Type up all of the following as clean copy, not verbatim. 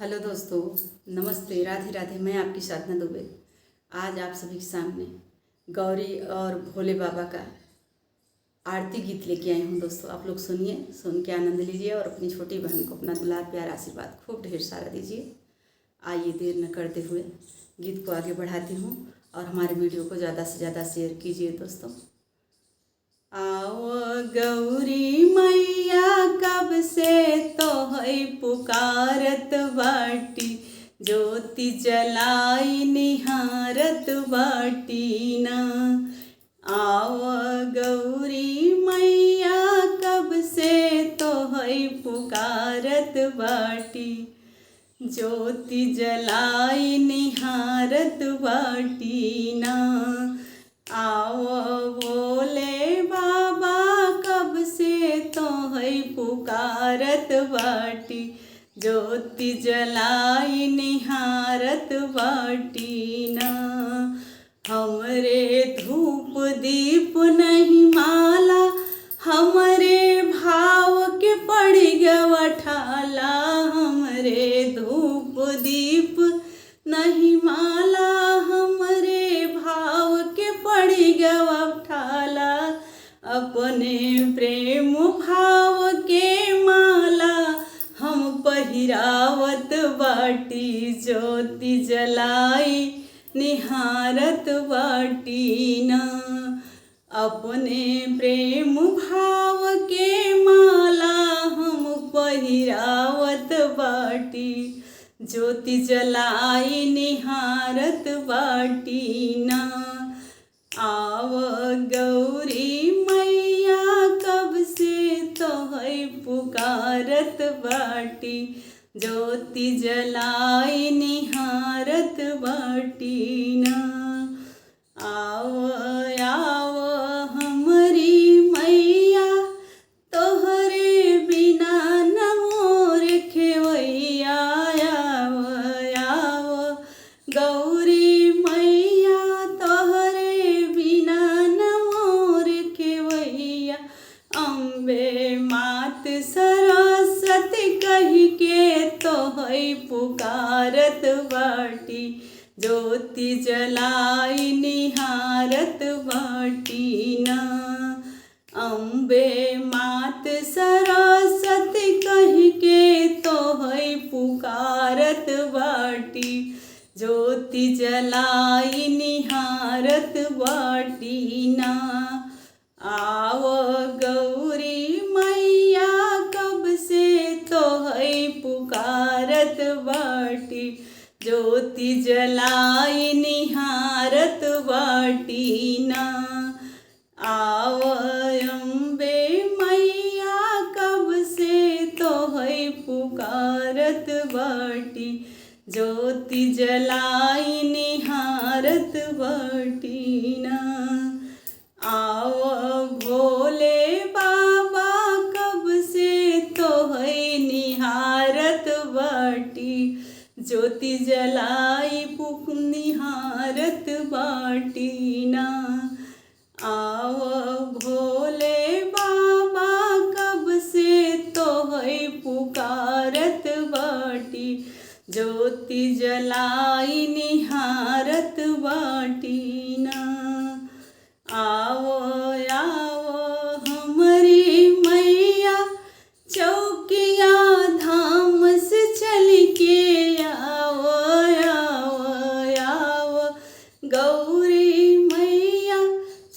Hello दोस्तों, नमस्ते, राधे राधे। मैं आपकी साधना दुबे आज आप सभी के सामने गौरी और भोले बाबा का आरती गीत लेके आई हूँ। दोस्तों आप लोग सुनिए, सुन के आनंद लीजिए और अपनी छोटी बहन को अपना दुलार प्यार आशीर्वाद खूब ढेर सारा दीजिए। आइए देर न करते हुए गीत को आगे बढ़ाती हूँ और हमारे वीडियो को ज़्यादा से ज़्यादा शेयर कीजिए। दोस्तों आओ गौरी मैया कब से तो है पुकारत बाटी, ज्योति जलाई निहारत बाटी ना। आओ गौरी मैया कब से तो है पुकारत बाटी, ज्योति जलाई निहारत बाटी ना। आओ भोले बाबा कब से तो है पुकारत बाटी, ज्योति जलाई निहारत बाटी ना। हमरे धूप दीप नहीं माला, हमरे भाव के पड़ गवा ठाला। हमरे धूप दीप नहीं माला, हमरे भाव के पड़ गवा ठाला। अपने प्रेम भाव के माला हम पहिरावत बाटी, ज्योति जलाई निहारत बाटी ना। अपने प्रेम भाव के माला हम पहिरावत बाटी, ज्योति जलाई निहारत बाटी ना। आव गौरी मैया कब से तो है पुकारत बाटी, ज्योति जलाई निहारत बाटी ना। आओ आओ हमरी मैया तोहरे बिना न मोर खेवैया। आओ आओ गौरी मैया तोहरे बिना न मोर खेवैया। अम्बे मात सरस्वती कही के तो है पुकारत बाटी, ज्योति जलाई निहारत बाटी ना। अम्बे मात सरस्वती कही के तो है पुकारत बाटी, ज्योति जलाई निहारत बाटी ना। आओ गौरी मैया कब से तो है पुकारत बाटी, ज्योति जलाई निहारत बाटी ना। आओ अम्बे मैया कब से तो है पुकारत बाटी, ज्योति जलाई निहारत बाटी ना। आओ भोले बाबा कब से तो है निहारत बाटी, ज्योति जलाई निहारत बाटी ना। आओ भोले बाबा कब से तो है पुकारत बाटी, ज्योति जलाई निहारत बाटी ना। आओ आओ हमारी मैया चौकिया धाम से चल के। आओ आओ आओ गौरी मैया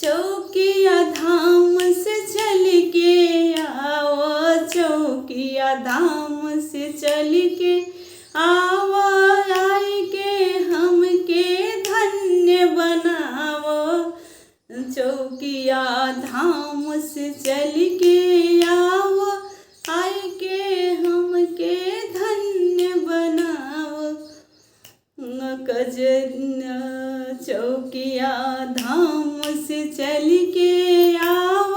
चौकिया धाम से चल के। आओ चौकिया धाम से चल के। आओ आई के हमके धन्य बनाओ, चौकिया धाम से चल के। आओ आई के हमके धन्य बनाओ, चौकिया धाम से चल के। आओ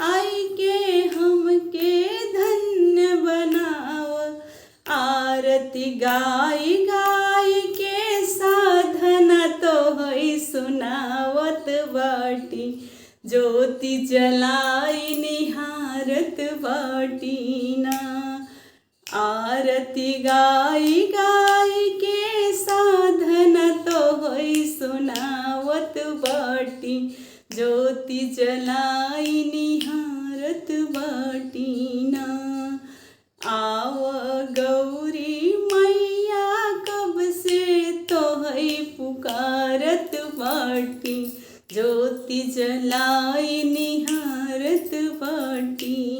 आई के हमके धन्य बनाओ। आरती गाई गाई के साधना तो है सुनावत बाटी, ज्योति जलाई निहारत बाटी ना। आरती आरती गाई गाई के साधन तो होई सुनावत बाटी, ज्योति जलाई निहारत बाटी ना। आव गौरी मैया कब से तो है पुकारत बाटी, ज्योति जलाई निहारत बाटी।